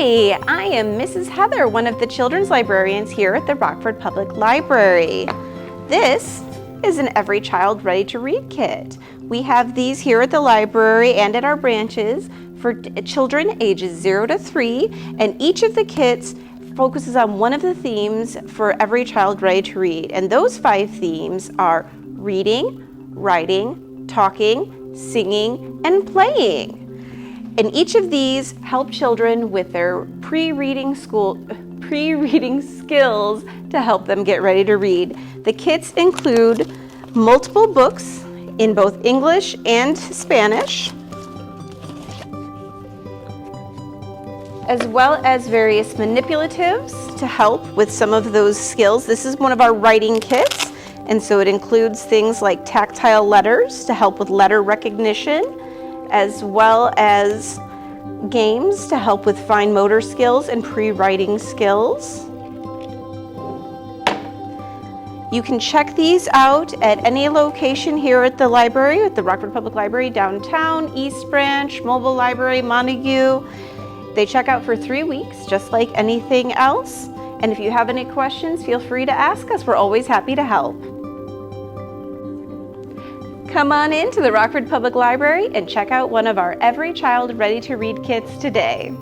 Hi, I am Mrs. Heather, one of the children's librarians here at the Rockford Public Library. This is an Every Child Ready to Read kit. We have these here at the library and at our branches for children ages 0 to 3, and each of the kits focuses on one of the themes for Every Child Ready to Read. And those 5 themes are reading, writing, talking, singing, and playing. And each of these help children with their pre-reading skills to help them get ready to read. The kits include multiple books in both English and Spanish, as well as various manipulatives to help with some of those skills. This is one of our writing kits, and so it includes things like tactile letters to help with letter recognition, as well as games to help with fine motor skills and pre-writing skills. You can check these out at any location here at the library, at the Rockford Public Library downtown, East Branch, Mobile Library, Montague. They check out for 3 weeks, just like anything else. And if you have any questions, feel free to ask us. We're always happy to help. Come on in to the Rockford Public Library and check out one of our Every Child Ready to Read kits today.